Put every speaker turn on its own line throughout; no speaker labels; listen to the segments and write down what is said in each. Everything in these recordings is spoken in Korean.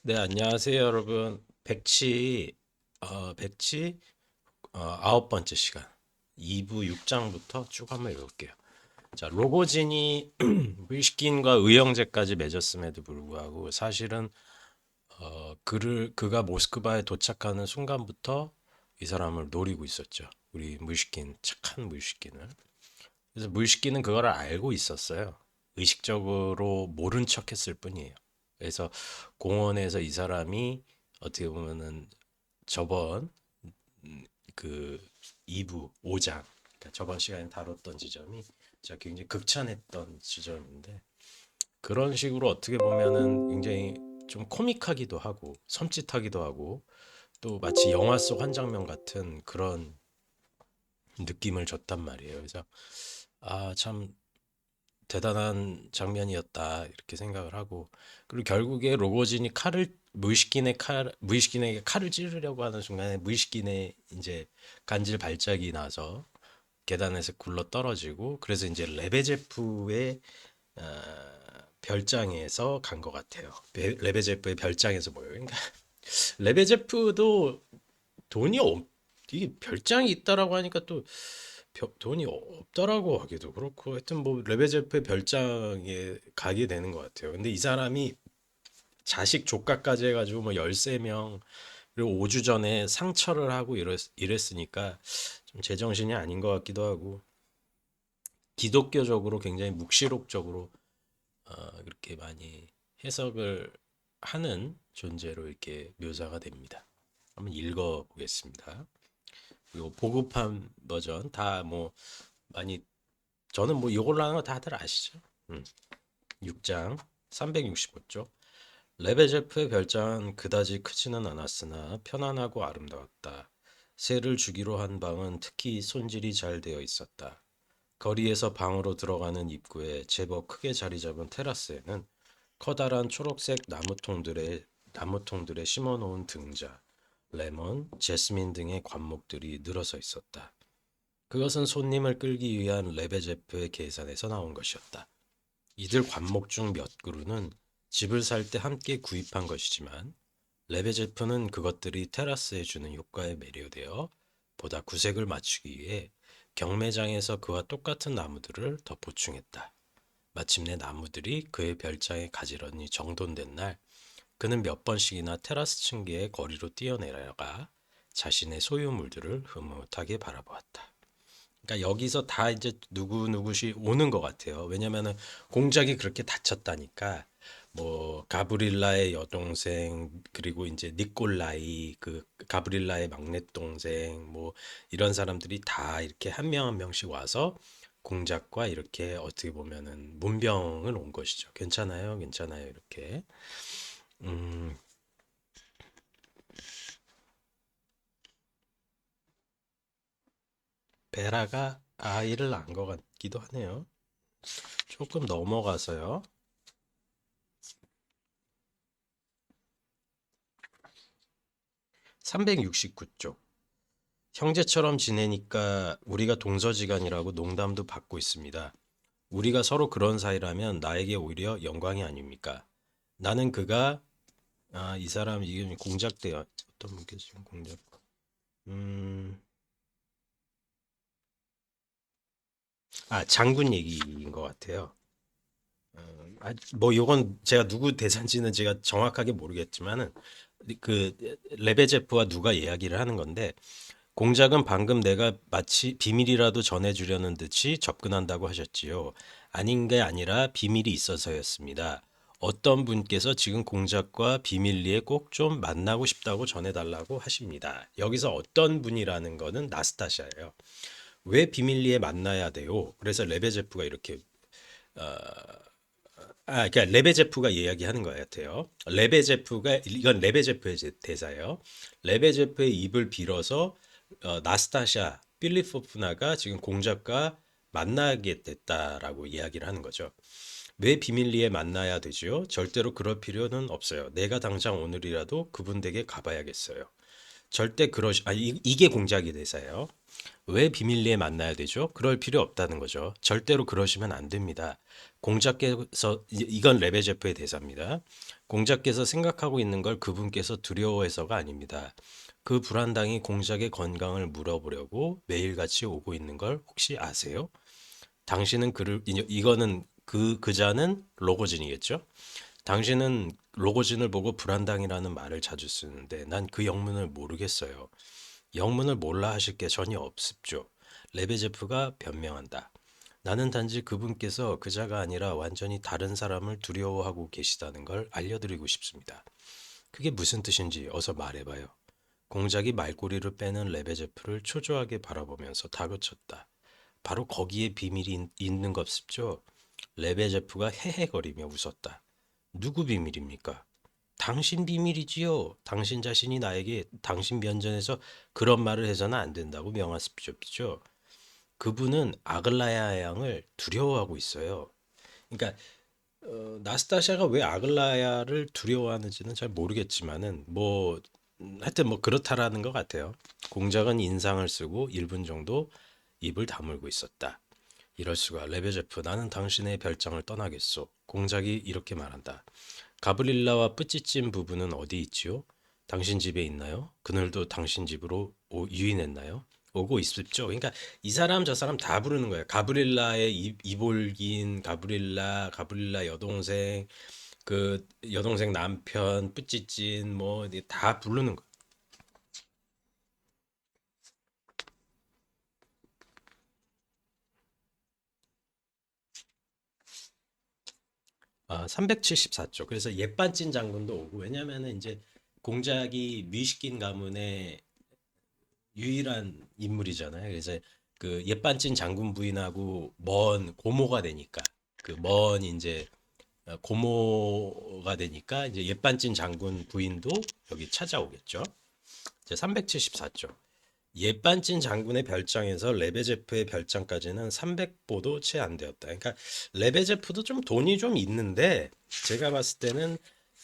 네, 안녕하세요, 여러분. 백치, 아홉 번째 시간. 2부 6장부터 쭉 한번 읽을게요. 자, 로고진이 위시킨과 의형제까지 맺었음에도 불구하고 사실은, 그가 모스크바에 도착하는 순간부터 이 사람을 노리고 있었죠. 우리 무이시킨, 착한 무이시킨을. 그래서 무이시킨은 그걸 알고 있었어요. 의식적으로 모른 척 했을 뿐이에요. 그래서 공원에서 이 사람이 어떻게 보면은 저번 그 2부 5장 그러니까 저번 시간에 다뤘던 지점이 제가 굉장히 극찬했던 지점인데 그런 식으로 어떻게 보면은 굉장히 좀 코믹하기도 하고 섬찟하기도 하고 또 마치 영화 속 한 장면 같은 그런 느낌을 줬단 말이에요. 그래서 참 대단한 장면이었다 이렇게 생각을 하고 그리고 결국에 로고진이 무이시킨에게 칼을 찌르려고 하는 순간에 무이시킨의 이제 간질 발작이 나서 계단에서 굴러 떨어지고 그래서 이제 레베제프의 어, 별장에서 간 것 같아요. 레베제프의 별장에서 모여요. 그러니까 레베제프도 돈이 없 이게 별장이 있다라고 하니까 또 돈이 없더라고 하기도 그렇고 하여튼 뭐 레베제프의 별장에 가게 되는 것 같아요. 근데 이 사람이 자식 조카까지 해가지고 뭐 13명 그리고 5주 전에 상처를 하고 이랬으니까 좀 제정신이 아닌 것 같기도 하고 기독교적으로 굉장히 묵시록적으로 그렇게 많이 해석을 하는 존재로 이렇게 묘사가 됩니다. 한번 읽어보겠습니다. 그리고 보급한 버전 다 뭐 많이 저는 뭐 이걸로 하는 거 다들 아시죠? 6장 365쪽 레베제프의 별장은 그다지 크지는 않았으나 편안하고 아름다웠다. 새를 주기로 한 방은 특히 손질이 잘 되어 있었다. 거리에서 방으로 들어가는 입구에 제법 크게 자리 잡은 테라스에는 커다란 초록색 나무통들에 심어놓은 등자, 레몬, 제스민 등의 관목들이 늘어서 있었다. 그것은 손님을 끌기 위한 레베제프의 계산에서 나온 것이었다. 이들 관목 중 몇 그루는 집을 살 때 함께 구입한 것이지만 레베제프는 그것들이 테라스에 주는 효과에 매료되어 보다 구색을 맞추기 위해 경매장에서 그와 똑같은 나무들을 더 보충했다. 마침내 나무들이 그의 별장에 가지런히 정돈된 날 그는 몇 번씩이나 테라스 층계의 거리로 뛰어내려가 자신의 소유물들을 흐뭇하게 바라보았다. 그러니까 여기서 다 이제 누구누구시 오는 것 같아요. 왜냐면은 공작이 그렇게 다쳤다니까 뭐 가브릴라의 여동생 그리고 이제 니콜라이 그 가브릴라의 막내 동생 뭐 이런 사람들이 다 이렇게 한 명 한 명씩 와서 공작과 이렇게 어떻게 보면은 문병을 온 것이죠. 괜찮아요, 괜찮아요 이렇게. 음, 베라가 아이를 낳은 것 같기도 하네요. 조금 넘어가서요. 369쪽. 형제처럼 지내니까 우리가 동서지간이라고 농담도 받고 있습니다. 우리가 서로 그런 사이라면 나에게 오히려 영광이 아닙니까? 나는 그가 이 사람 이게 공작돼요. 어떤 분께서 지금 공작 음, 장군 얘기인 것 같아요. 뭐 이건 제가 누구 대사인지는 제가 정확하게 모르겠지만은 그 레베제프와 누가 이야기를 하는 건데 공작은 방금 내가 마치 비밀이라도 전해주려는 듯이 접근한다고 하셨지요. 아닌 게 아니라 비밀이 있어서였습니다. 어떤 분께서 지금 공작과 비밀리에 꼭 좀 만나고 싶다고 전해달라고 하십니다. 여기서 어떤 분이라는 거는 나스타샤예요. 왜 비밀리에 만나야 돼요? 그래서 레베제프가 이렇게 그러니까 레베제프가 이야기하는 것 같아요. 레베제프가 이건 레베제프의 대사예요. 레베제프의 입을 빌어서 나스타샤 필리포프나가 지금 공작과 만나게 됐다라고 이야기를 하는 거죠. 왜 비밀리에 만나야 되지요? 절대로 그럴 필요는 없어요. 내가 당장 오늘이라도 그분 댁에 가봐야겠어요. 절대 이게 공작의 대사예요. 왜 비밀리에 만나야 되죠? 그럴 필요 없다는 거죠. 절대로 그러시면 안 됩니다. 공작께서 이건 레베제프의 대사입니다. 공자께서 생각하고 있는 걸 그분께서 두려워해서가 아닙니다. 그 불안당이 공작의 건강을 물어보려고 매일같이 오고 있는 걸 혹시 아세요? 당신은 그를 이거는 그자는 로고진이겠죠? 당신은 로고진을 보고 불안당이라는 말을 자주 쓰는데 난 그 영문을 모르겠어요. 영문을 몰라 하실 게 전혀 없습죠. 레베제프가 변명한다. 나는 단지 그분께서 그자가 아니라 완전히 다른 사람을 두려워하고 계시다는 걸 알려드리고 싶습니다. 그게 무슨 뜻인지 어서 말해봐요. 공작이 말꼬리를 빼는 레베제프를 초조하게 바라보면서 다그쳤다. 바로 거기에 비밀이 있는 것습죠. 레베제프가 헤헤거리며 웃었다. 누구 비밀입니까? 당신 비밀이지요. 당신 자신이 나에게 당신 면전에서 그런 말을 해서는 안 된다고 명하십시오. 그분은 아글라야 양을 두려워하고 있어요. 그러니까 나스타샤가 왜 아글라야를 두려워하는지는 잘 모르겠지만은 뭐 하여튼 뭐 그렇다라는 것 같아요. 공작은 인상을 쓰고 1분 정도 입을 다물고 있었다. 이럴 수가. 레베제프, 나는 당신의 별장을 떠나겠소. 공작이 이렇게 말한다. 가브릴라와 뿌찌찐 부부는 어디 있지요? 당신 집에 있나요? 그늘도 당신 집으로 유인했나요? 오고 있었죠. 그러니까 이 사람 저 사람 다 부르는 거예요. 가브릴라의 이볼긴, 가브릴라 여동생, 그 여동생 남편, 뿌찌찐 뭐 다 부르는 거예요. 아, 374쪽. 그래서 옛반진 장군도 오고 왜냐면은 이제 공작이 뮤시킨 가문의 유일한 인물이잖아요. 그래서 그 옛반진 장군 부인하고 먼 고모가 되니까 그 먼 이제 고모가 되니까 이제 옛반진 장군 부인도 여기 찾아오겠죠. 이제 374조. 옛반진 장군의 별장에서 레베제프의 별장까지는 300보도 채 안 되었다. 그러니까 레베제프도 좀 돈이 좀 있는데 제가 봤을 때는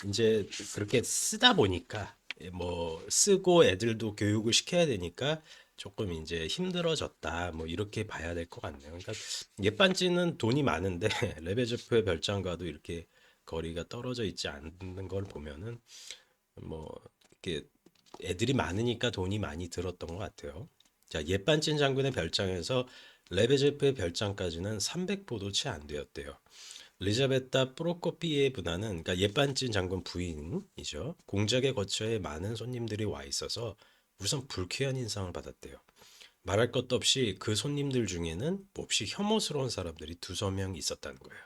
이제 그렇게 쓰다 보니까 뭐 쓰고 애들도 교육을 시켜야 되니까 조금 이제 힘들어졌다. 뭐 이렇게 봐야 될 것 같네요. 그러니까 옛반지는 돈이 많은데 레베제프의 별장과도 이렇게 거리가 떨어져 있지 않는 걸 보면은 뭐 이렇게 애들이 많으니까 돈이 많이 들었던 것 같아요. 자, 옛반진 장군의 별장에서 레베제프의 별장까지는 300보도 채 안 되었대요. 리자베타 프로코피예브나는 그러니까 옛반진 장군 부인이죠. 공작의 거처에 많은 손님들이 와 있어서 우선 불쾌한 인상을 받았대요. 말할 것도 없이 그 손님들 중에는 몹시 혐오스러운 사람들이 두서 명 있었다는 거예요.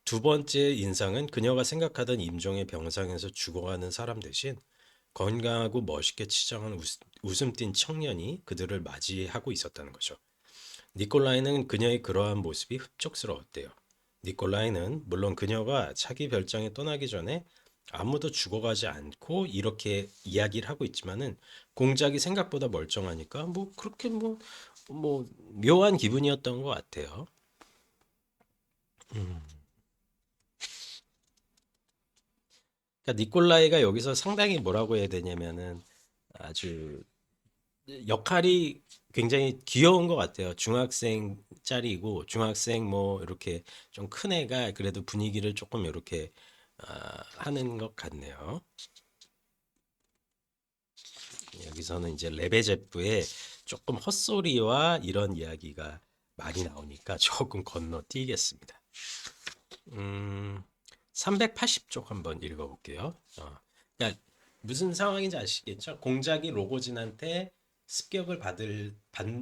두 번째 인상은 그녀가 생각하던 임종의 병상에서 죽어가는 사람 대신 건강하고 멋있게 치장한 웃음 띤 청년이 그들을 맞이하고 있었다는 거죠. 니콜라이는 그녀의 그러한 모습이 흡족스러웠대요. 니콜라이는 물론 그녀가 자기 별장에 떠나기 전에 아무도 죽어가지 않고 이렇게 이야기를 하고 있지만은 공작이 생각보다 멀쩡하니까 뭐 그렇게 뭐 묘한 기분이었던 것 같아요. 음. 그러니까 니콜라이가 여기서 상당히 뭐라고 해야 되냐면은 아주 역할이 굉장히 귀여운 것 같아요. 중학생 짤이고 중학생 뭐 이렇게 좀 큰 애가 그래도 분위기를 조금 이렇게 하는 것 같네요. 여기서는 이제 레베제프의 조금 헛소리와 이런 이야기가 많이 나오니까 조금 건너뛰겠습니다. 음, 380쪽 한번 읽어볼게요. 그러니까 무슨 상황인지 아시겠죠? 공작이 로고진한테 습격을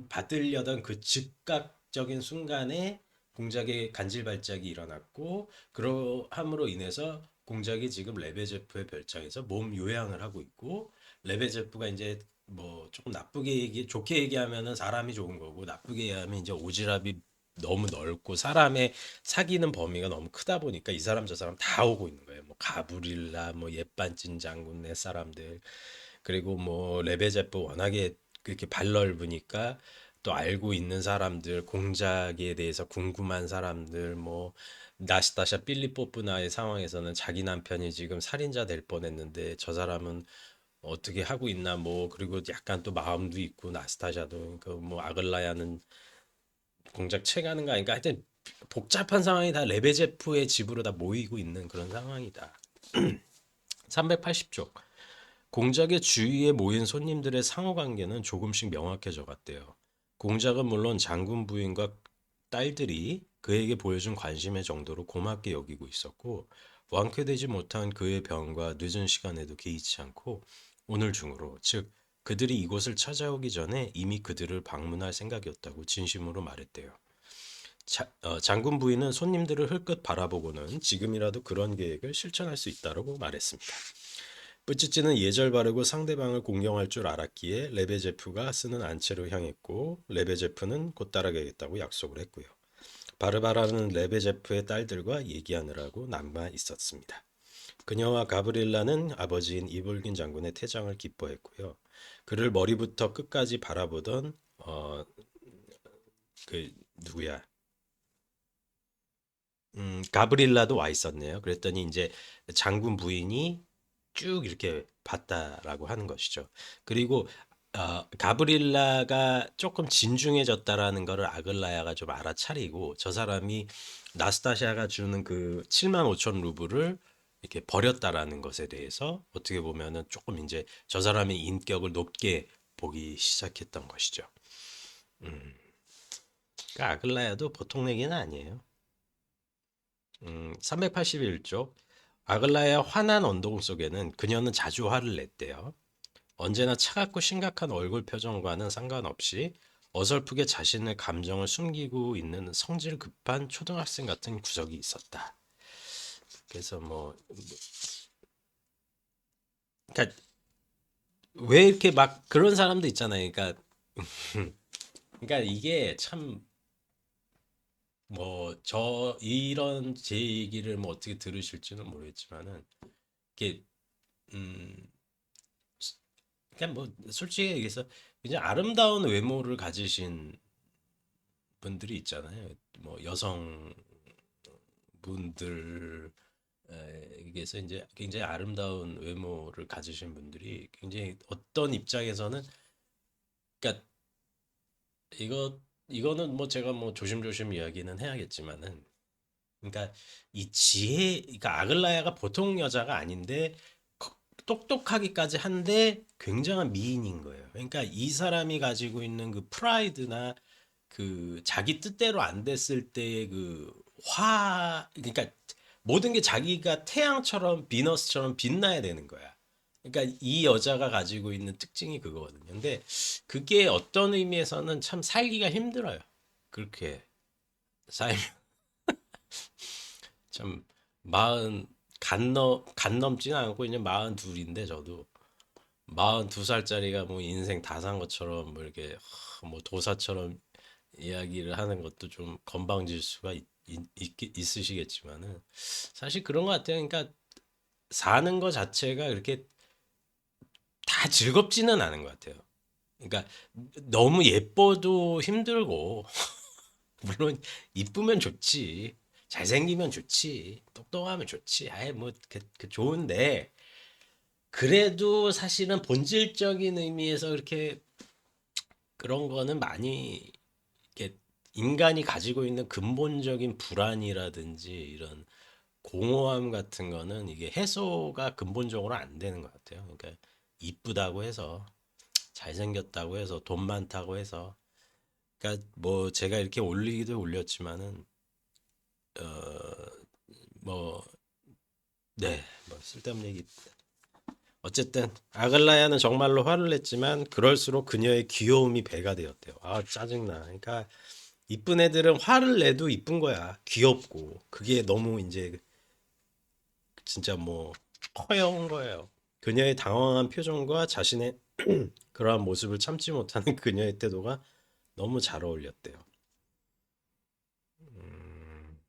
받으려던 그 즉각적인 순간에 공작의 간질발작이 일어났고 그러함으로 인해서 공작이 지금 레베제프의 별장에서 몸 요양을 하고 있고 레베제프가 이제 뭐 조금 나쁘게 좋게 얘기하면은 사람이 좋은 거고 나쁘게 얘기하면 이제 오지랖이 너무 넓고 사람의 사귀는 범위가 너무 크다 보니까 이 사람 저 사람 다 오고 있는 거예요. 뭐 가브릴라, 뭐 옛반진 장군 네 사람들, 그리고 뭐 레베제프 워낙에 그렇게 발 넓으니까 또 알고 있는 사람들, 공작에 대해서 궁금한 사람들, 뭐 나스타샤 필리포프나의 상황에서는 자기 남편이 지금 살인자 될 뻔했는데 저 사람은 어떻게 하고 있나 뭐 그리고 약간 또 마음도 있고 나스타샤도 그 뭐 아글라야는 공작 채가는 거 아닌가 하여튼 복잡한 상황이 다 레베제프의 집으로 다 모이고 있는 그런 상황이다. 380쪽. 공작의 주위에 모인 손님들의 상호관계는 조금씩 명확해져 갔대요. 공작은 물론 장군 부인과 딸들이 그에게 보여준 관심의 정도로 고맙게 여기고 있었고 완쾌되지 못한 그의 병과 늦은 시간에도 개의치 않고 오늘 중으로 즉 그들이 이곳을 찾아오기 전에 이미 그들을 방문할 생각이었다고 진심으로 말했대요. 장군 부인은 손님들을 흘끗 바라보고는 지금이라도 그런 계획을 실천할 수 있다고 말했습니다. 뿌찌찌는 예절 바르고 상대방을 공경할 줄 알았기에 레베제프가 쓰는 안채로 향했고 레베제프는 곧 따라가겠다고 약속을 했고요. 바르바라는 레베제프의 딸들과 얘기하느라고 남아 있었습니다. 그녀와 가브릴라는 아버지인 이볼긴 장군의 퇴장을 기뻐했고요. 그를 머리부터 끝까지 바라보던 그 누구야? 가브릴라도 와 있었네요. 그랬더니 이제 장군 부인이 쭉 이렇게 봤다라고 하는 것이죠. 그리고 가브릴라가 조금 진중해졌다라는 거를 아글라야가 좀 알아차리고 저 사람이 나스타샤가 주는 그 7만 5천 루블을 이렇게 버렸다라는 것에 대해서 어떻게 보면은 조금 이제 저 사람의 인격을 높게 보기 시작했던 것이죠. 음, 그러니까 아글라야도 보통 얘기는 아니에요. 381쪽. 아글라야 환한 언동 속에는 그녀는 자주 화를 냈대요. 언제나 차갑고 심각한 얼굴 표정과는 상관없이 어설프게 자신의 감정을 숨기고 있는 성질 급한 초등학생 같은 구석이 있었다. 그래서 그러니까 왜 이렇게 막 그런 사람도 있잖아요. 그러니까 그러니까 이게 참 저 이런 제 얘기를 뭐 어떻게 들으실지는 모르겠지만은 이게 음 그냥 뭐 솔직히 얘기해서 그냥 아름다운 외모를 가지신 분들이 있잖아요. 뭐 여성분들에게서 이제 굉장히 아름다운 외모를 가지신 분들이 굉장히 어떤 입장에서는 그러니까 이거는 뭐 제가 뭐 조심조심 이야기는 해야겠지만은 그러니까 이 그러니까 아글라야가 보통 여자가 아닌데 똑똑하기까지 한데 굉장한 미인인 거예요. 그러니까 이 사람이 가지고 있는 그 프라이드나 그 자기 뜻대로 안 됐을 때의 그러니까 모든 게 자기가 태양처럼 비너스처럼 빛나야 되는 거야. 그러니까 이 여자가 가지고 있는 특징이 그거거든요. 근데 그게 어떤 의미에서는 참 살기가 힘들어요. 그렇게 살면 참 마흔 간 넘지는 않고 이제 42인데 저도 42살짜리가 뭐 인생 다 산 것처럼 뭐 이렇게 뭐 도사처럼 이야기를 하는 것도 좀 건방질 수가 있으시겠지만은 사실 그런 것 같아요. 그러니까 사는 것 자체가 그렇게 다 즐겁지는 않은 것 같아요. 그러니까 너무 예뻐도 힘들고 물론 이쁘면 좋지. 잘생기면 좋지. 똑똑하면 좋지. 아예 그 좋은데 그래도 사실은 본질적인 의미에서 그렇게 그런 거는 많이 이렇게 인간이 가지고 있는 근본적인 불안이라든지 이런 공허함 같은 거는 이게 해소가 근본적으로 안 되는 것 같아요. 그러니까 이쁘다고 해서 잘생겼다고 해서 돈 많다고 해서 그러니까 뭐 제가 이렇게 올리기도 올렸지만은 뭐 네, 뭐 쓸데없는 얘기. 어쨌든 아글라야는 정말로 화를 냈지만 그럴수록 그녀의 귀여움이 배가 되었대요. 아 짜증나. 그러니까 이쁜 애들은 화를 내도 이쁜 거야. 귀엽고 그게 너무 이제 진짜 뭐 허여운 거예요. 그녀의 당황한 표정과 자신의 그러한 모습을 참지 못하는 그녀의 태도가 너무 잘 어울렸대요. 음,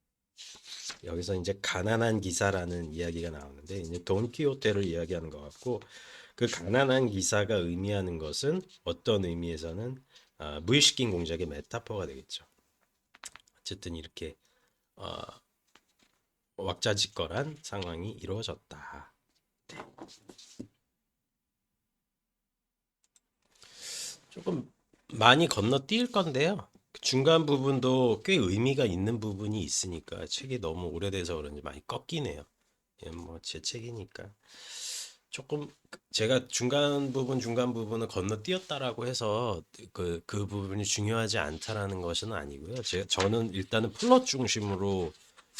여기서 이제 가난한 기사라는 이야기가 나오는데 이제 돈키호테를 이야기하는 것 같고 그 가난한 기사가 의미하는 것은 어떤 의미에서는 무의식인 공작의 메타포가 되겠죠. 어쨌든 이렇게 어, 왁자지껄한 상황이 이루어졌다. 조금 많이 건너뛸 건데요. 그 중간 부분도 꽤 의미가 있는 부분이 있으니까 책이 너무 오래돼서 그런지 많이 꺾이네요. 예, 뭐 제 책이니까 조금 제가 중간 부분을 건너뛰었다라고 해서 그 부분이 중요하지 않다라는 것은 아니고요. 저는 일단은 플롯 중심으로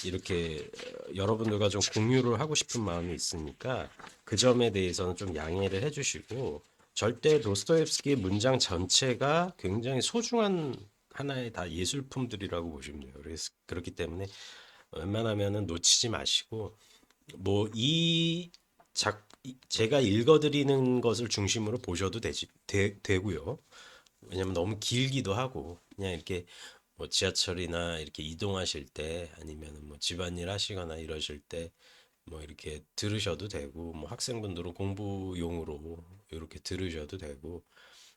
이렇게 여러분들과 좀 공유를 하고 싶은 마음이 있으니까 그 점에 대해서는 좀 양해를 해주시고 절대 도스토옙스키의 문장 전체가 굉장히 소중한 하나의 다 예술품들이라고 보시면 돼요. 그래서 그렇기 때문에 웬만하면은 놓치지 마시고 뭐 제가 읽어드리는 것을 중심으로 보셔도 되고요. 왜냐면 너무 길기도 하고 그냥 이렇게 뭐 지하철이나 이렇게 이동하실 때 아니면 뭐 집안일 하시거나 이러실 때 뭐 이렇게 들으셔도 되고 뭐 학생분들은 공부용으로 이렇게 들으셔도 되고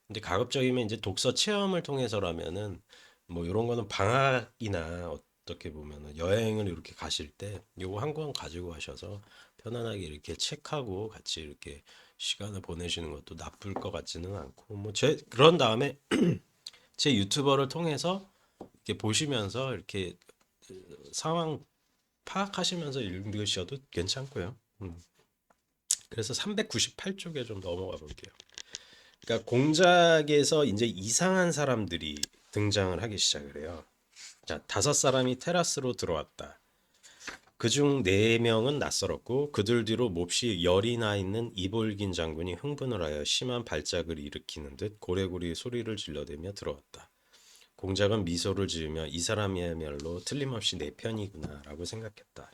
근데 가급적이면 이제 독서 체험을 통해서라면은 뭐 이런 거는 방학이나 어떻게 보면은 여행을 이렇게 가실 때 요거 한 권 가지고 가셔서 편안하게 이렇게 책하고 같이 이렇게 시간을 보내시는 것도 나쁠 것 같지는 않고 뭐 그런 다음에 제 유튜버를 통해서 이렇게 보시면서 이렇게 상황 파악하시면서 읽으셔도 괜찮고요. 그래서 398쪽에 좀 넘어가 볼게요. 그러니까 공작에서 이제 이상한 사람들이 등장을 하기 시작을 해요. 자, 5사람이 테라스로 들어왔다. 그중 4명은 낯설었고 그들 뒤로 몹시 열이 나 있는 이볼긴 장군이 흥분을 하여 심한 발작을 일으키는 듯 고래고래 소리를 질러대며 들어왔다. 공작은 미소를 지으며 이 사람이야말로 틀림없이 내 편이구나라고 생각했다.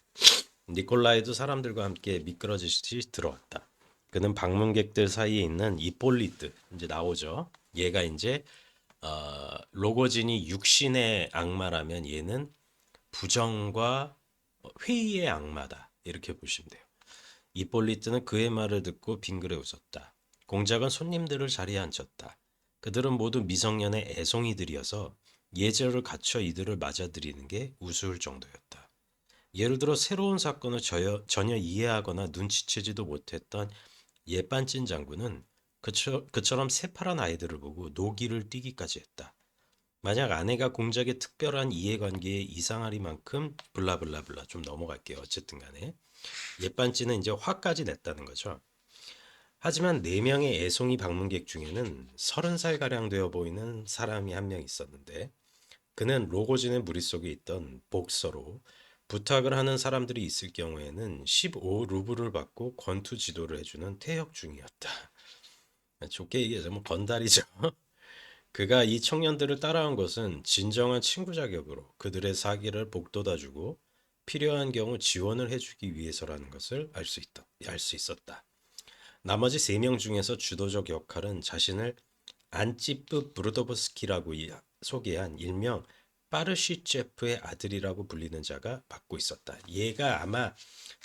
니콜라이도 사람들과 함께 미끄러지듯이 들어왔다. 그는 방문객들 사이에 있는 이폴리트 이제 나오죠. 얘가 이제 로고진이 육신의 악마라면 얘는 부정과 회의의 악마다 이렇게 보시면 돼요. 이폴리트는 그의 말을 듣고 빙그레 웃었다. 공작은 손님들을 자리에 앉혔다. 그들은 모두 미성년의 애송이들이어서 예절을 갖춰 이들을 맞아들이는 게 우스울 정도였다. 예를 들어 새로운 사건을 전혀 이해하거나 눈치채지도 못했던 예빤찐 장군은 그처럼 새파란 아이들을 보고 노기를 띠기까지 했다. 만약 아내가 공작의 특별한 이해관계에 이상하리만큼 블라블라블라 좀 넘어갈게요. 어쨌든 간에 예빤찌는 이제 화까지 냈다는 거죠. 하지만 4명의 애송이 방문객 중에는 30살 가량 되어 보이는 사람이 한 명 있었는데 그는 로고진의 무릿속에 있던 복서로 부탁을 하는 사람들이 있을 경우에는 15루블을 받고 권투 지도를 해주는 퇴역 중이었다. 좋게 얘기하자면 건달이죠. 그가 이 청년들을 따라온 것은 진정한 친구 자격으로 그들의 사기를 복돋아주고 필요한 경우 지원을 해주기 위해서라는 것을 알 수 있었다. 나머지 3명 중에서 주도적 역할은 자신을 안찌프 브루도브스키라고 소개한 일명 파르시체프의 아들이라고 불리는 자가 맡고 있었다. 얘가 아마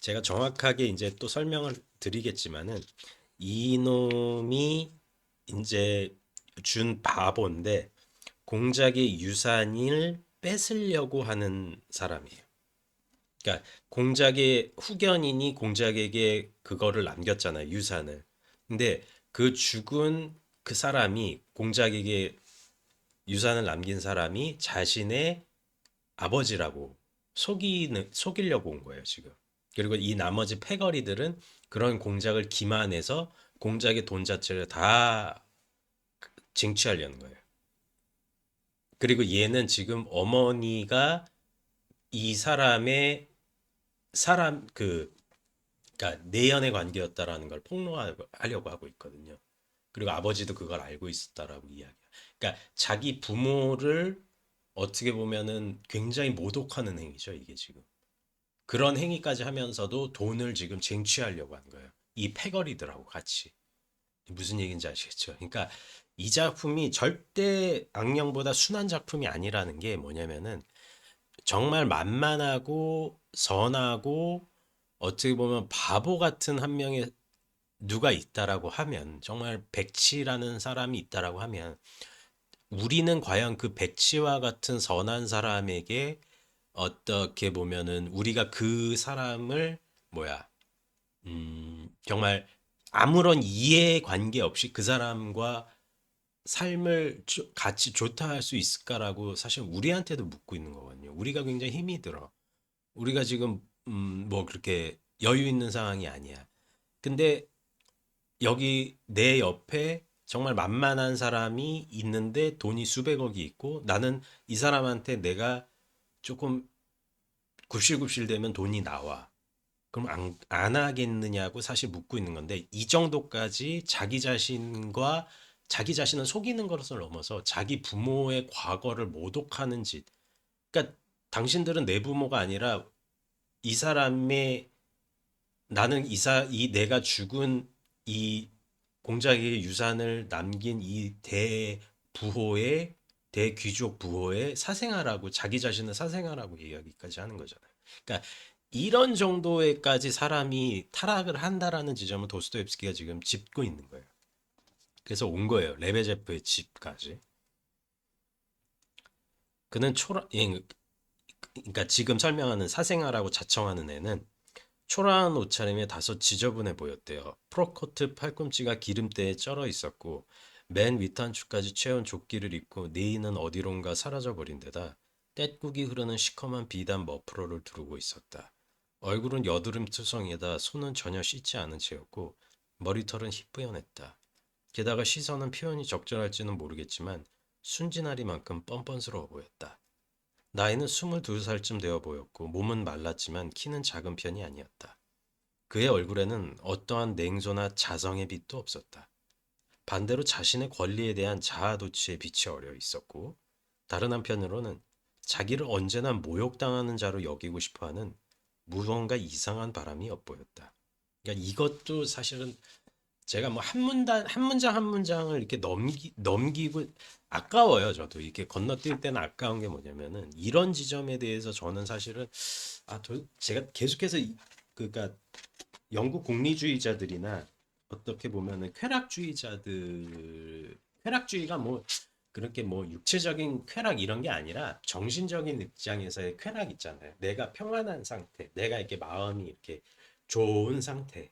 제가 정확하게 이제 또 설명을 드리겠지만은 이놈이 이제 준 바본데 공작의 유산을 뺏으려고 하는 사람이에요. 그러니까 공작의 후견인이 공작에게 그거를 남겼잖아요. 유산을. 근데 그 죽은 그 사람이 공작에게 유산을 남긴 사람이 자신의 아버지라고 속이려고 온 거예요, 지금. 그리고 이 나머지 패거리들은 그런 공작을 기만해서 공작의 돈 자체를 다 쟁취하려는 거예요. 그리고 얘는 지금 어머니가 이 사람의 그러니까 내연의 관계였다라는 걸 폭로하려고 하고 있거든요. 그리고 아버지도 그걸 알고 있었다라고 이야기해요. 그러니까 자기 부모를 어떻게 보면은 굉장히 모독하는 행위죠, 이게 지금. 그런 행위까지 하면서도 돈을 지금 쟁취하려고 한 거예요. 이 패거리들하고 같이. 무슨 얘기인지 아시겠죠? 그러니까 이 작품이 절대 악령보다 순한 작품이 아니라는 게 뭐냐면은 정말 만만하고 선하고 어떻게 보면 바보 같은 한 명의 누가 있다라고 하면 정말 백치라는 사람이 있다라고 하면 우리는 과연 그 백치와 같은 선한 사람에게 어떻게 보면은 우리가 그 사람을 뭐야 정말 아무런 이해 관계 없이 그 사람과 삶을 같이 좋다 할 수 있을까라고 사실 우리한테도 묻고 있는 거거든요. 우리가 굉장히 힘이 들어. 우리가 지금 뭐 그렇게 여유 있는 상황이 아니야. 근데 여기 내 옆에 정말 만만한 사람이 있는데 돈이 수백억이 있고 나는 이 사람한테 내가 조금 굽실굽실 되면 돈이 나와. 그럼 안 하겠느냐고 사실 묻고 있는 건데 이 정도까지 자기 자신과 자기 자신을 속이는 것을 넘어서 자기 부모의 과거를 모독하는 짓. 그러니까 당신들은 내 부모가 아니라 이 사람의 나는 이 내가 죽은 이 공자에게 유산을 남긴 이 대부호의 대귀족 부호의 사생아라고 자기 자신을 사생아라고 이야기까지 하는 거잖아요. 그러니까 이런 정도에까지 사람이 타락을 한다라는 지점을 도스토옙스키가 지금 짚고 있는 거예요. 그래서 온 거예요. 레베제프의 집까지. 그는 그러니까 지금 설명하는 사생아라고 자청하는 애는 초라한 옷차림에 다소 지저분해 보였대요. 프로코트 팔꿈치가 기름때에 쩔어 있었고 맨 윗단추까지 채운 조끼를 입고 네이는 어디론가 사라져 버린 데다 떼국이 흐르는 시커먼 비단 머프러를 두르고 있었다. 얼굴은 여드름 투성이다 손은 전혀 씻지 않은 채였고 머리털은 희뿌연했다. 게다가 시선은 표현이 적절할지는 모르겠지만 순진하리만큼 뻔뻔스러워 보였다. 나이는 22살쯤 되어 보였고 몸은 말랐지만 키는 작은 편이 아니었다. 그의 얼굴에는 어떠한 냉소나 자성의 빛도 없었다. 반대로 자신의 권리에 대한 자아도취의 빛이 어려 있었고 다른 한편으로는 자기를 언제나 모욕당하는 자로 여기고 싶어하는 무언가 이상한 바람이 엿보였다. 그러니까 이것도 사실은 제가 뭐 한 문장 한 문장을 이렇게 넘기고 아까워요. 저도 이렇게 건너뛸 때는 아까운 게 뭐냐면은 이런 지점에 대해서 저는 사실은 제가 계속해서 그러니까 영국 공리주의자들이나 어떻게 보면은 쾌락주의가 뭐 그렇게 뭐 육체적인 쾌락 이런 게 아니라 정신적인 입장에서의 쾌락 있잖아요. 내가 평안한 상태, 내가 이렇게 마음이 이렇게 좋은 상태,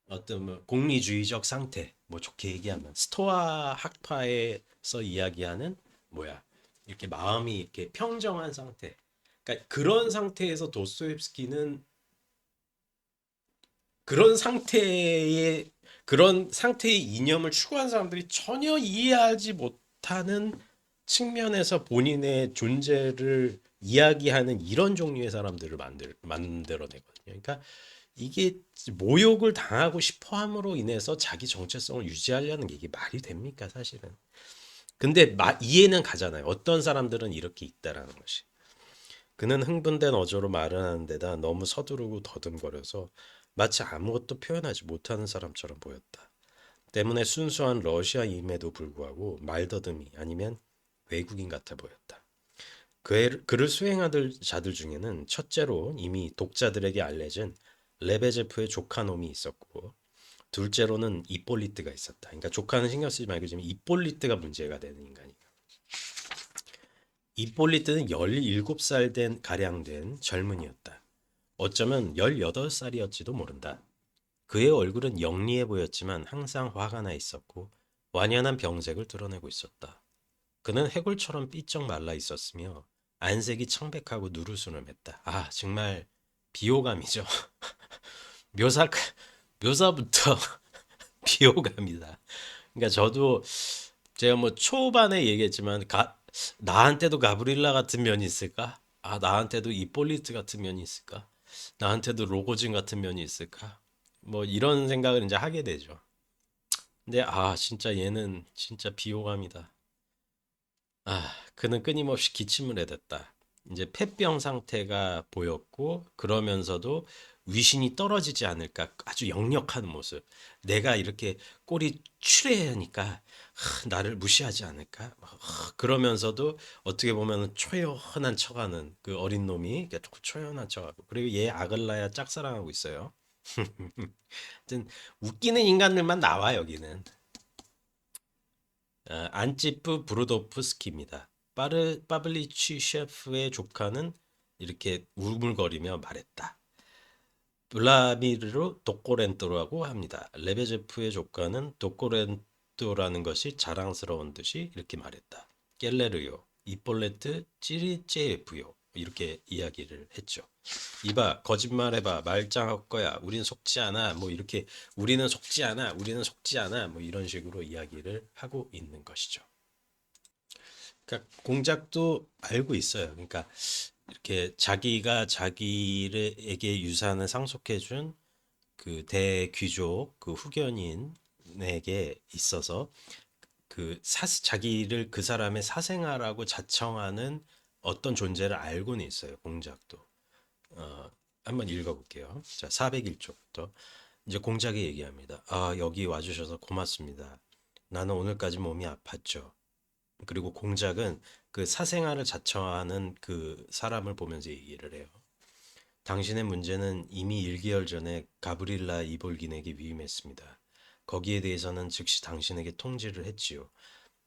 어떤 뭐 공리주의적 상태, 뭐 좋게 얘기하면 스토아 학파에서 이야기하는 뭐야 이렇게 마음이 이렇게 평정한 상태. 그러니까 그런 상태에서 도스토옙스키는 그런 상태의 그런 상태의 이념을 추구한 사람들이 전혀 이해하지 못하는 측면에서 본인의 존재를 이야기하는 이런 종류의 사람들을 만들어내거든요. 그러니까 이게 모욕을 당하고 싶어 함으로 인해서 자기 정체성을 유지하려는 게 이게 말이 됩니까, 사실은. 근데 이해는 가잖아요. 어떤 사람들은 이렇게 있다라는 것이. 그는 흥분된 어조로 말을 하는 데다 너무 서두르고 더듬거려서 마치 아무것도 표현하지 못하는 사람처럼 보였다. 때문에 순수한 러시아임에도 불구하고 말더듬이 아니면 외국인 같아 보였다. 그를 수행하는 자들 중에는 첫째로 이미 독자들에게 알려진 레베제프의 조카놈이 있었고 둘째로는 이폴리트가 있었다. 그러니까 조카는 신경 쓰지 말고 지금 이폴리트가 문제가 되는 인간이에요. 이폴리트는 17살 된 가량 된 젊은이였다. 어쩌면 18살이었지도 모른다. 그의 얼굴은 영리해 보였지만 항상 화가 나 있었고 완연한 병색을 드러내고 있었다. 그는 해골처럼 삐쩍 말라 있었으며 안색이 청백하고 누르스름했다. 아, 정말 비호감이죠. 묘사 묘사부터 비호감이다. 그러니까 저도 제가 뭐 초반에 얘기했지만 나한테도 가브릴라 같은 면이 있을까? 아, 나한테도 이폴리트 같은 면이 있을까? 나한테도 로고진 같은 면이 있을까? 뭐 이런 생각을 이제 하게 되죠. 근데 진짜 얘는 진짜 비호감이다. 그는 끊임없이 기침을 해댔다. 이제 폐병 상태가 보였고 그러면서도 위신이 떨어지지 않을까 아주 역력한 모습. 내가 이렇게 꼴이 추레하니까 나를 무시하지 않을까? 그러면서도 어떻게 보면 초연한 척하는 그 어린 놈이 조금 초연한 척하고 그리고 얘 아글라야 짝사랑하고 있어요. 하여튼 웃기는 인간들만 나와 여기는. 안치프 브루도프스키입니다. 파블리치 셰프의 조카는 이렇게 우물거리며 말했다. 블라미르 도코렌토라고 합니다. 레베제프의 조카는 도코렌토라는 것이 자랑스러운 듯이 이렇게 말했다. 깰레르요, 이폴레트 찌리체프요. 이렇게 이야기를 했죠. 이봐, 거짓말해봐, 말짱할 거야, 우리는 속지 않아, 뭐 이렇게 우리는 속지 않아, 우리는 속지 않아, 뭐 이런 식으로 이야기를 하고 있는 것이죠. 그러니까 공작도 알고 있어요. 그러니까 이렇게 자기가 자기에게 유산을 상속해준 그 대귀족 그 후견인에게 있어서 자기를 그 사람의 사생아라고 자청하는 어떤 존재를 알고는 있어요. 공작도. 어, 한번 읽어볼게요. 자, 401쪽부터 이제 공작이 얘기합니다. 아, 여기 와주셔서 고맙습니다. 나는 오늘까지 몸이 아팠죠. 그리고 공작은 그 사생아를 자처하는 그 사람을 보면서 얘기를 해요. 당신의 문제는 이미 1개월 전에 가브릴라 이볼긴에게 위임했습니다. 거기에 대해서는 즉시 당신에게 통지를 했지요.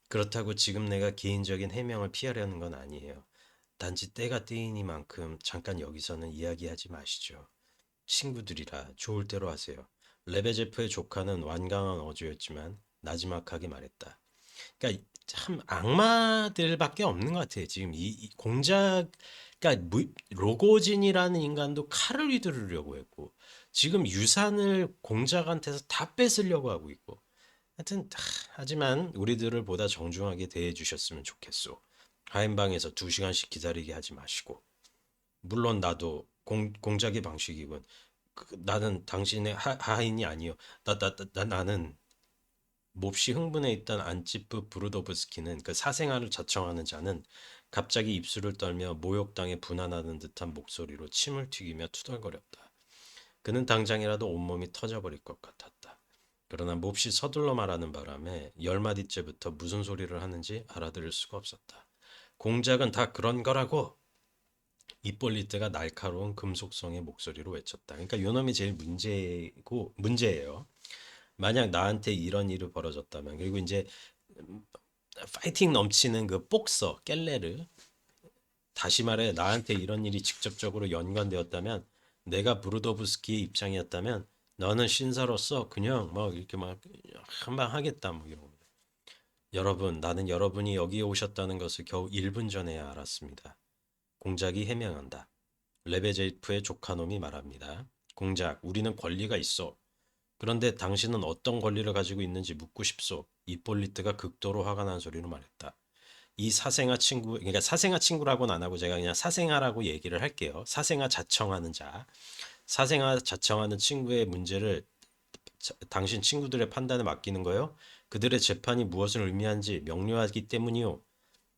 그렇다고 지금 내가 개인적인 해명을 피하려는 건 아니에요. 단지 때가 때이니만큼 잠깐 여기서는 이야기하지 마시죠. 친구들이라 좋을 대로 하세요. 레베제프의 조카는 완강한 어조였지만 나지막하게 말했다. 그러니까 참 악마들밖에 없는 것 같아요. 지금 이 공작, 그러니까 로고진이라는 인간도 칼을 휘두르려고 했고, 지금 유산을 공작한테서 다 뺏으려고 하고 있고, 하여튼 하지만 우리들을 보다 정중하게 대해 주셨으면 좋겠소. 하인방에서 2시간씩 기다리게 하지 마시고, 물론 나도 공작의 방식이군. 나는 당신의 하인이 아니요. 나는 몹시 흥분해 있던 안치프 브루도브스키는 그 사생아를 자청하는 자는 갑자기 입술을 떨며 모욕당해 분한하는 듯한 목소리로 침을 튀기며 투덜거렸다. 그는 당장이라도 온몸이 터져버릴 것 같았다. 그러나 몹시 서둘러 말하는 바람에 10마디째부터 무슨 소리를 하는지 알아들을 수가 없었다. 공작은 다 그런 거라고! 입볼리트가 날카로운 금속성의 목소리로 외쳤다. 그러니까 요놈이 제일 문제예요. 만약 나한테 이런 일이 벌어졌다면, 그리고 이제 파이팅 넘치는 그 복서 깰레르, 다시 말해 나한테 이런 일이 직접적으로 연관되었다면, 내가 브루도브스키의 입장이었다면 너는 신사로서 그냥 막 이렇게 막 한방 하겠다 뭐 이런 겁니다. 여러분, 나는 여러분이 여기에 오셨다는 것을 겨우 1분 전에야 알았습니다. 공작이 해명한다. 레베제이프의 조카놈이 말합니다. 공작, 우리는 권리가 있어. 그런데 당신은 어떤 권리를 가지고 있는지 묻고 싶소. 이폴리트가 극도로 화가 난 소리로 말했다. 이 사생아 친구, 그러니까 사생아 친구라고는 안 하고 제가 그냥 사생아라고 얘기를 할게요. 사생아 자청하는 자. 사생아 자청하는 친구의 문제를 당신 친구들의 판단에 맡기는 거요. 그들의 재판이 무엇을 의미하는지 명료하기 때문이요.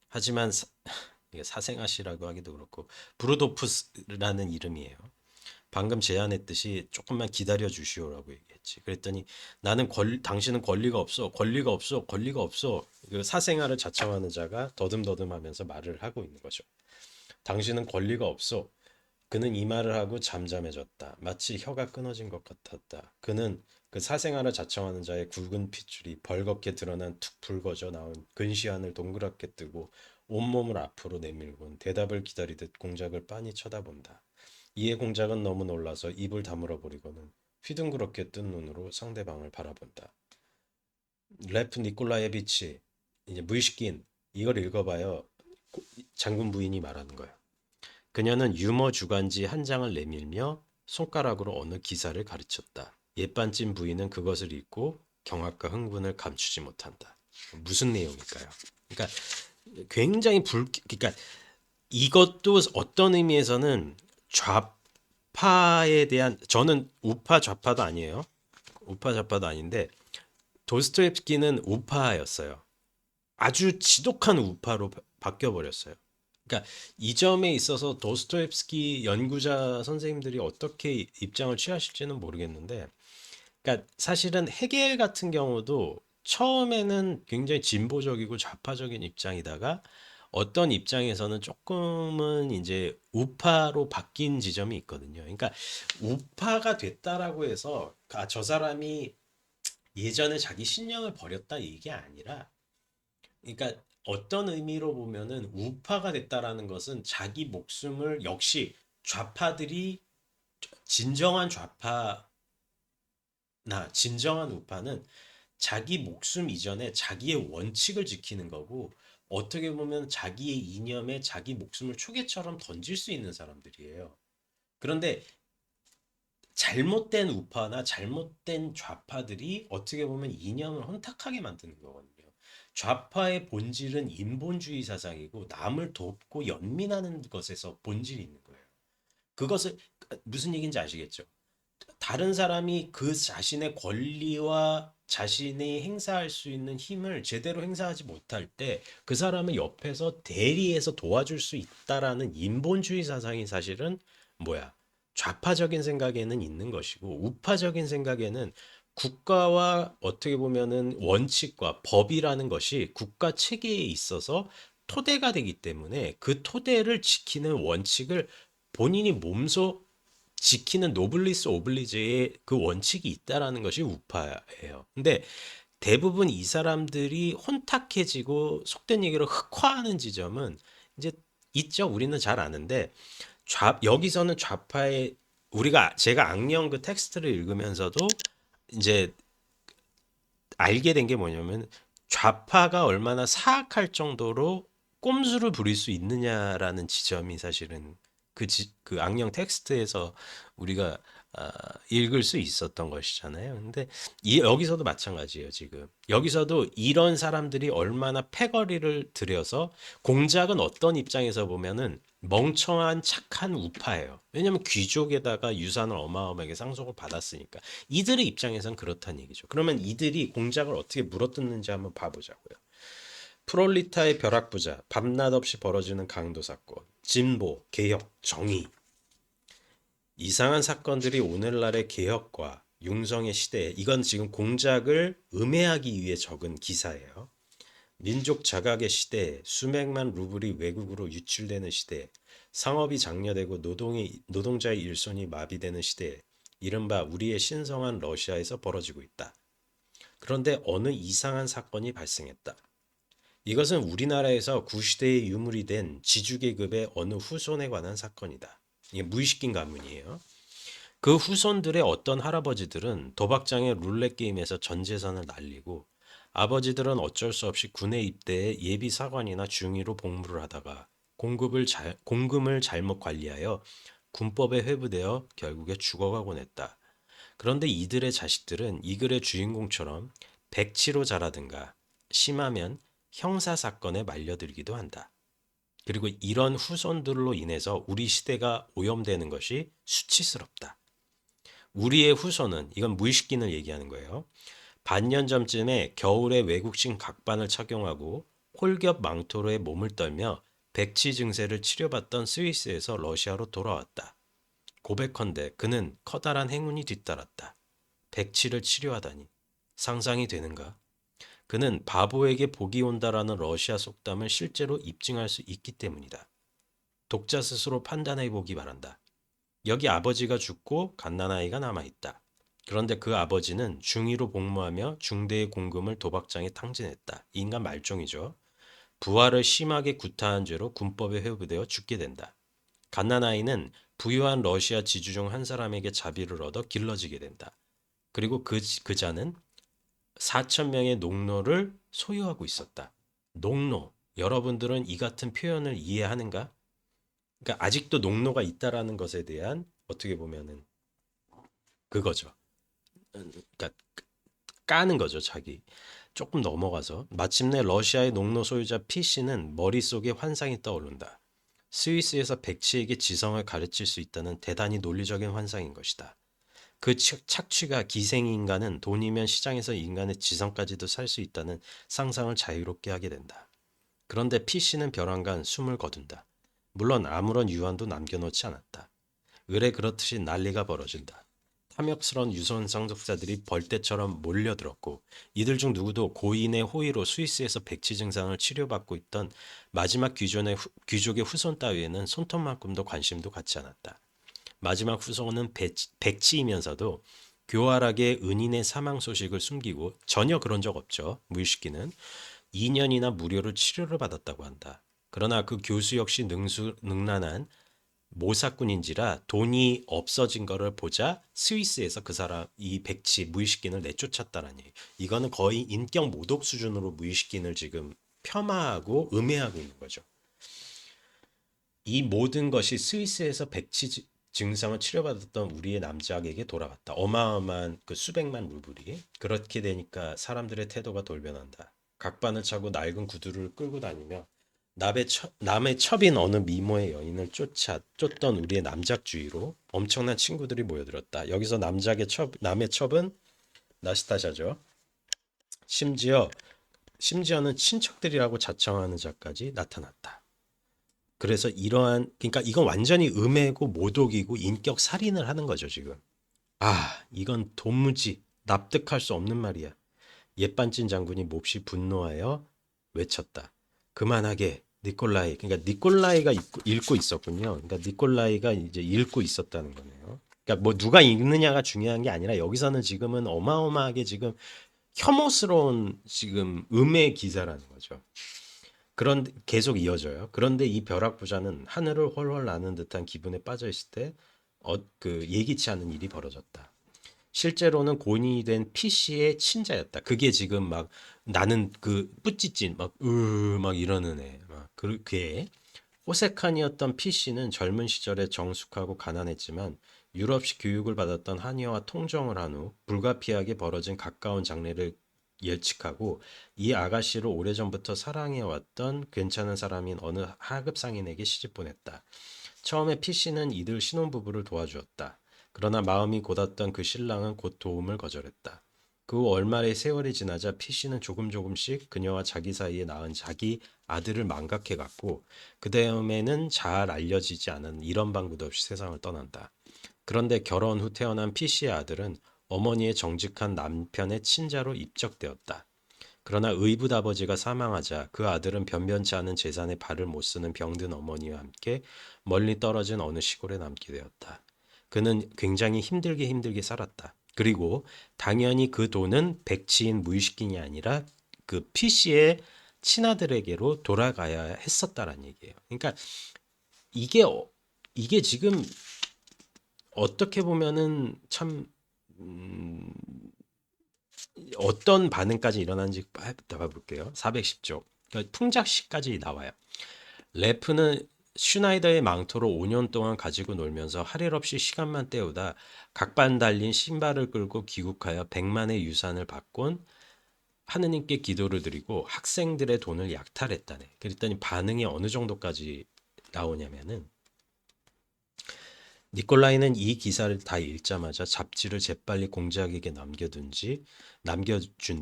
하지만 이게 사생아 씨라고 하기도 그렇고 브루도프스라는 이름이에요. 방금 제안했듯이 조금만 기다려 주시오라고 얘기했지. 그랬더니 나는 당신은 권리가 없어, 권리가 없어, 권리가 없어. 그 사생아를 자청하는 자가 더듬더듬하면서 말을 하고 있는 거죠. 당신은 권리가 없어. 그는 이 말을 하고 잠잠해졌다. 마치 혀가 끊어진 것 같았다. 그는 그 사생아를 자청하는 자의 굵은 핏줄이 벌겋게 드러난 툭 붉어져 나온 근시안을 동그랗게 뜨고 온몸을 앞으로 내밀곤 대답을 기다리듯 공작을 빤히 쳐다본다. 이에 공작은 너무 놀라서 입을 다물어 버리고는 휘둥그렇게 뜬 눈으로 상대방을 바라본다. 레프 니콜라예비치, 이제 무이시킨, 이걸 읽어봐요. 장군 부인이 말하는 거예요. 그녀는 유머 주간지 한 장을 내밀며 손가락으로 어느 기사를 가르쳤다. 옛반찐 부인은 그것을 읽고 경악과 흥분을 감추지 못한다. 무슨 내용일까요? 그러니까 굉장히 그러니까 이것도 어떤 의미에서는 좌파에 대한, 저는 우파 좌파도 아니에요. 우파 좌파도 아닌데 도스토옙스키는 우파였어요. 아주 지독한 우파로 바뀌어 버렸어요. 그러니까 이 점에 있어서 도스토옙스키 연구자 선생님들이 어떻게 입장을 취하실지는 모르겠는데, 그러니까 사실은 헤겔 같은 경우도 처음에는 굉장히 진보적이고 좌파적인 입장이다가 어떤 입장에서는 조금은 이제 우파로 바뀐 지점이 있거든요. 그러니까 우파가 됐다라고 해서 저 사람이 예전에 자기 신념을 버렸다 이게 아니라, 그러니까 어떤 의미로 보면은 우파가 됐다라는 것은 자기 목숨을, 역시 좌파들이, 진정한 좌파나 진정한 우파는 자기 목숨 이전에 자기의 원칙을 지키는 거고 어떻게 보면 자기의 이념에 자기 목숨을 초계처럼 던질 수 있는 사람들이에요. 그런데 잘못된 우파나 잘못된 좌파들이 어떻게 보면 이념을 혼탁하게 만드는 거거든요. 좌파의 본질은 인본주의 사상이고 남을 돕고 연민하는 것에서 본질이 있는 거예요. 그것을 무슨 얘기인지 아시겠죠? 다른 사람이 그 자신의 권리와 자신이 행사할 수 있는 힘을 제대로 행사하지 못할 때 그 사람을 옆에서 대리해서 도와줄 수 있다라는 인본주의 사상이 사실은 뭐야? 좌파적인 생각에는 있는 것이고 우파적인 생각에는 국가와 어떻게 보면은 원칙과 법이라는 것이 국가 체계에 있어서 토대가 되기 때문에 그 토대를 지키는 원칙을 본인이 몸소 지키는 노블리스 오블리주의 그 원칙이 있다라는 것이 우파예요. 근데 대부분 이 사람들이 혼탁해지고 속된 얘기로 흑화하는 지점은 이제 있죠. 우리는 잘 아는데 여기서는 좌파의 우리가 제가 악령 그 텍스트를 읽으면서도 이제 알게 된 게 뭐냐면 좌파가 얼마나 사악할 정도로 꼼수를 부릴 수 있느냐라는 지점이 사실은 그 악령 텍스트에서 우리가 읽을 수 있었던 것이잖아요. 근데 여기서도 마찬가지예요, 지금. 여기서도 이런 사람들이 얼마나 패거리를 들여서 공작은 어떤 입장에서 보면은 멍청한 착한 우파예요. 왜냐하면 귀족에다가 유산을 어마어마하게 상속을 받았으니까. 이들의 입장에선 그렇다는 얘기죠. 그러면 이들이 공작을 어떻게 물어뜯는지 한번 봐보자고요. 프롤리타의 벼락부자, 밤낮 없이 벌어지는 강도 사건, 진보, 개혁, 정의. 이상한 사건들이 오늘날의 개혁과 융성의 시대에 이건 지금 공작을 음해하기 위해 적은 기사예요. 민족 자각의 시대에 수백만 루블이 외국으로 유출되는 시대에 상업이 장려되고 노동자의 일손이 마비되는 시대에 이른바 우리의 신성한 러시아에서 벌어지고 있다. 그런데 어느 이상한 사건이 발생했다. 이것은 우리나라에서 구시대의 유물이 된 지주계급의 어느 후손에 관한 사건이다. 이게 무의식인 가문이에요. 그 후손들의 어떤 할아버지들은 도박장의 룰렛 게임에서 전 재산을 날리고 아버지들은 어쩔 수 없이 군에 입대해 예비 사관이나 중위로 복무를 하다가 공금을 잘못 관리하여 군법에 회부되어 결국에 죽어가곤 했다. 그런데 이들의 자식들은 이 글의 주인공처럼 백치로 자라든가 심하면 형사 사건에 말려들기도 한다. 그리고 이런 후손들로 인해서 우리 시대가 오염되는 것이 수치스럽다. 우리의 후손은 이건 무의식긴을 얘기하는 거예요. 반년 전쯤에 겨울에 외국신 각반을 착용하고 홀겹 망토로에 몸을 떨며 백치 증세를 치료받던 스위스에서 러시아로 돌아왔다. 고백컨대 그는 커다란 행운이 뒤따랐다. 백치를 치료하다니 상상이 되는가? 그는 바보에게 복이 온다라는 러시아 속담을 실제로 입증할 수 있기 때문이다. 독자 스스로 판단해 보기 바란다. 여기 아버지가 죽고 갓난아이가 남아있다. 그런데 그 아버지는 중위로 복무하며 중대의 공금을 도박장에 탕진했다. 인간 말종이죠. 부하를 심하게 구타한 죄로 군법에 회부되어 죽게 된다. 갓난아이는 부유한 러시아 지주 중 한 사람에게 자비를 얻어 길러지게 된다. 그리고 그 자는 4천 명의 농노를 소유하고 있었다. 농노. 여러분들은 이 같은 표현을 이해하는가? 그러니까 아직도 농노가 있다라는 것에 대한 어떻게 보면은 그거죠. 그러니까 까는 거죠, 자기. 조금 넘어가서 마침내 러시아의 농노 소유자 P씨는 머릿속에 환상이 떠오른다. 스위스에서 백치에게 지성을 가르칠 수 있다는 대단히 논리적인 환상인 것이다. 그 착취가 기생인간은 돈이면 시장에서 인간의 지성까지도 살 수 있다는 상상을 자유롭게 하게 된다. 그런데 P씨는 벼랑간 숨을 거둔다. 물론 아무런 유언도 남겨놓지 않았다. 의뢰 그렇듯이 난리가 벌어진다. 탐욕스러운 유선 상속자들이 벌떼처럼 몰려들었고 이들 중 누구도 고인의 호의로 스위스에서 백치 증상을 치료받고 있던 마지막 귀족의 후손 따위에는 손톱만큼도 관심도 갖지 않았다. 마지막 후손은 백치이면서도 교활하게 은인의 사망 소식을 숨기고 전혀 그런 적 없죠. 무의식기는 2년이나 무료로 치료를 받았다고 한다. 그러나 그 교수 역시 능란한 모사꾼인지라 돈이 없어진 거를 보자 스위스에서 그 사람 이 백치 무의식긴을 내쫓았다라니 이거는 거의 인격 모독 수준으로 무의식긴을 지금 폄하하고 음해하고 있는 거죠. 이 모든 것이 스위스에서 백치 증상을 치료받았던 우리의 남작에게 돌아왔다. 어마어마한 그 수백만 루블이. 그렇게 되니까 사람들의 태도가 돌변한다. 각반을 차고 낡은 구두를 끌고 다니며 남의 첩인 어느 미모의 여인을 쫓던 우리의 남작주의로 엄청난 친구들이 모여들었다. 여기서 남의 첩은 나스타샤죠. 심지어는 친척들이라고 자청하는 자까지 나타났다. 그래서 그러니까 이건 완전히 음해고 모독이고 인격 살인을 하는 거죠, 지금. 이건 도무지 납득할 수 없는 말이야. 옛반진 장군이 몹시 분노하여 외쳤다. 그만하게, 니콜라이. 그러니까 니콜라이가 읽고 있었군요. 그러니까 니콜라이가 이제 읽고 있었다는 거네요. 그러니까 뭐 누가 읽느냐가 중요한 게 아니라 여기서는 지금은 어마어마하게 지금 혐오스러운 지금 음해 기사라는 거죠. 그런데 계속 이어져요. 그런데 이 벼락 부자는 하늘을 훨훨 나는 듯한 기분에 빠져 있을 때 그 예기치 않은 일이 벌어졌다. 실제로는 고인이 된 PC의 친자였다. 그게 지금 막 나는 그 뿌찌찐 막 이러는 애. 막 그게 호세칸이었던 PC는 젊은 시절에 정숙하고 가난했지만 유럽식 교육을 받았던 한의와 통정을 한 후 불가피하게 벌어진 가까운 장래를 예측하고 이 아가씨를 오래전부터 사랑해왔던 괜찮은 사람인 어느 하급 상인에게 시집 보냈다. 처음에 PC는 이들 신혼부부를 도와주었다. 그러나 마음이 곧았던 그 신랑은 곧 도움을 거절했다. 그 후 얼마의 세월이 지나자 PC는 조금씩 그녀와 자기 사이에 낳은 자기 아들을 망각해갔고 그 다음에는 잘 알려지지 않은 이런 방구도 없이 세상을 떠난다. 그런데 결혼 후 태어난 PC의 아들은 어머니의 정직한 남편의 친자로 입적되었다. 그러나 의붓아버지가 사망하자 그 아들은 변변치 않은 재산에 발을 못 쓰는 병든 어머니와 함께 멀리 떨어진 어느 시골에 남게 되었다. 그는 굉장히 힘들게 살았다. 그리고 당연히 그 돈은 백치인 무의식인이 아니라 그 PC의 친아들에게로 돌아가야 했었다라는 얘기예요. 그러니까 이게 이게 지금 어떻게 보면은 참 어떤 반응까지 일어나는지 봐볼게요. 410쪽. 그러니까 풍작시까지 나와요. 레프는 슈나이더의 망토로 5년 동안 가지고 놀면서 할 일 없이 시간만 때우다 각반 달린 신발을 끌고 귀국하여 100만의 유산을 받곤 하느님께 기도를 드리고 학생들의 돈을 약탈했다네. 그랬더니 반응이 어느 정도까지 나오냐면은 니콜라이는 이 기사를 다 읽자마자 잡지를 재빨리 공작에게 남겨준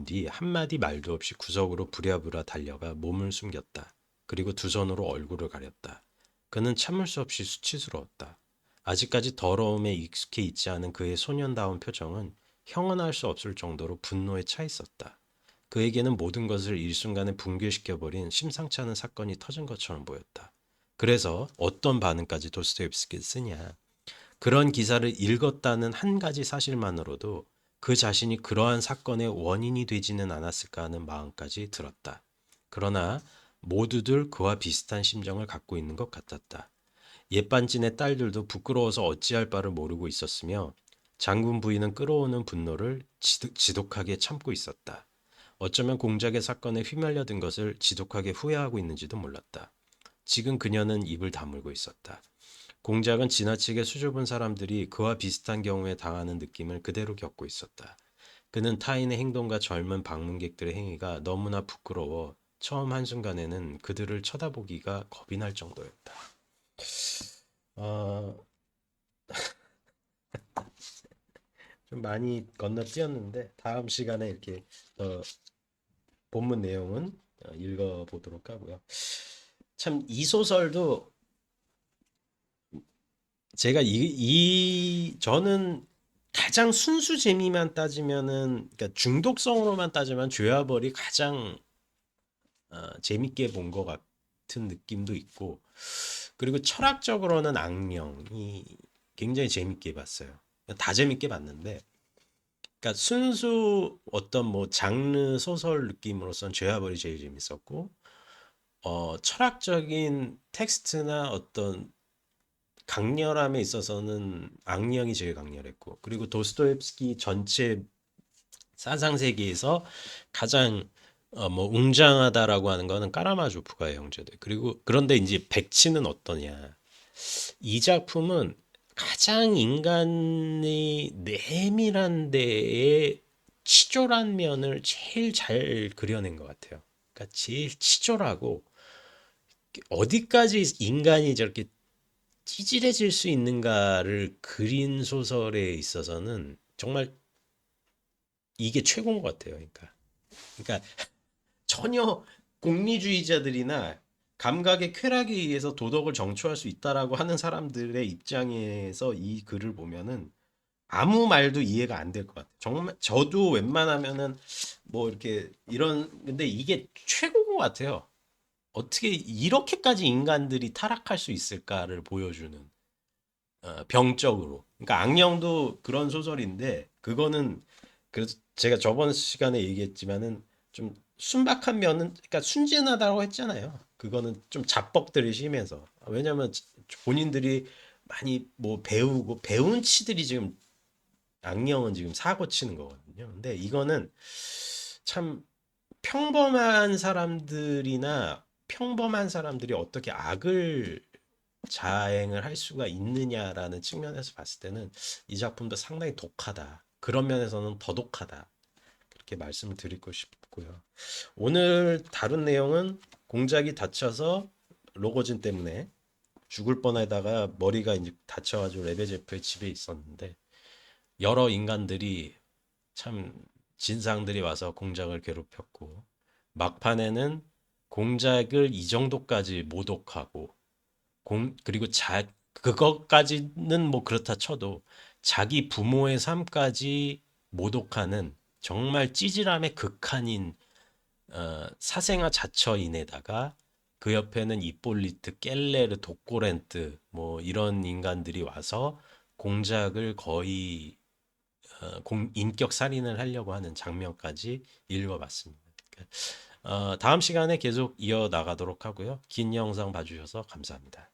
뒤 한마디 말도 없이 구석으로 부랴부랴 달려가 몸을 숨겼다. 그리고 두 손으로 얼굴을 가렸다. 그는 참을 수 없이 수치스러웠다. 아직까지 더러움에 익숙해 있지 않은 그의 소년다운 표정은 형언할 수 없을 정도로 분노에 차 있었다. 그에게는 모든 것을 일순간에 붕괴시켜버린 심상치 않은 사건이 터진 것처럼 보였다. 그래서 어떤 반응까지 도스토옙스키를 쓰냐. 그런 기사를 읽었다는 한 가지 사실만으로도 그 자신이 그러한 사건의 원인이 되지는 않았을까 하는 마음까지 들었다. 그러나 모두들 그와 비슷한 심정을 갖고 있는 것 같았다. 옛반진의 딸들도 부끄러워서 어찌할 바를 모르고 있었으며 장군 부인은 끌어오는 분노를 지독하게 참고 있었다. 어쩌면 공작의 사건에 휘말려든 것을 지독하게 후회하고 있는지도 몰랐다. 지금 그녀는 입을 다물고 있었다. 공작은 지나치게 수줍은 사람들이 그와 비슷한 경우에 당하는 느낌을 그대로 겪고 있었다. 그는 타인의 행동과 젊은 방문객들의 행위가 너무나 부끄러워 처음 한순간에는 그들을 쳐다보기가 겁이 날 정도였다. 어, 좀 많이 건너뛰었는데 다음 시간에 이렇게 본문 내용은 읽어보도록 하고요. 참 이 소설도 제가 저는 가장 순수 재미만 따지면은 그러니까 중독성으로만 따지면 죄와벌이 가장 재밌게 본 것 같은 느낌도 있고 그리고 철학적으로는 악령이 굉장히 재밌게 봤어요. 다 재밌게 봤는데 그러니까 순수 어떤 뭐 장르 소설 느낌으로선 죄와벌이 제일 재밌었고 철학적인 텍스트나 어떤 강렬함에 있어서는 악령이 제일 강렬했고 그리고 도스토옙스키 전체 사상 세계에서 가장 뭐 웅장하다라고 하는 거는 까라마조프가의 형제들. 그리고 그런데 이제 백치는 어떠냐? 이 작품은 가장 인간의 내밀한 데에 치졸한 면을 제일 잘 그려낸 것 같아요. 그러니까 제일 치졸하고 어디까지 인간이 저렇게 찌질해질 수 있는가를 그린 소설에 있어서는 정말 이게 최고인 것 같아요. 그러니까 전혀 공리주의자들이나 감각의 쾌락에 의해서 도덕을 정초할 수 있다라고 하는 사람들의 입장에서 이 글을 보면은 아무 말도 이해가 안 될 것 같아요. 정말 저도 웬만하면은 뭐 이렇게 이런 근데 이게 최고인 것 같아요. 어떻게 이렇게까지 인간들이 타락할 수 있을까를 보여주는 병적으로. 그러니까 악령도 그런 소설인데 그거는 그래서 제가 저번 시간에 얘기했지만은 좀 순박한 면은 그러니까 순진하다고 했잖아요. 그거는 좀 자뻑들이 심해서 왜냐면 본인들이 많이 뭐 배우고 배운 치들이 지금 악령은 지금 사고 치는 거거든요. 근데 이거는 참 평범한 사람들이나 평범한 사람들이 어떻게 악을 자행을 할 수가 있느냐라는 측면에서 봤을 때는 이 작품도 상당히 독하다. 그런 면에서는 더 독하다. 그렇게 말씀을 드리고 싶고요. 오늘 다룬 내용은 공작이 다쳐서 로고진 때문에 죽을 뻔하다가 머리가 이제 다쳐가지고 레베제프의 집에 있었는데 여러 인간들이 참 진상들이 와서 공작을 괴롭혔고 막판에는 공작을 이 정도까지 모독하고 그리고 그것까지는 뭐 그렇다 쳐도 자기 부모의 삶까지 모독하는 정말 찌질함의 극한인 사생아 자처인에다가 그 옆에는 이폴리트, 깰레르, 독고렌트 뭐 이런 인간들이 와서 공작을 거의 인격 살인을 하려고 하는 장면까지 읽어봤습니다. 다음 시간에 계속 이어 나가도록 하고요. 긴 영상 봐주셔서 감사합니다.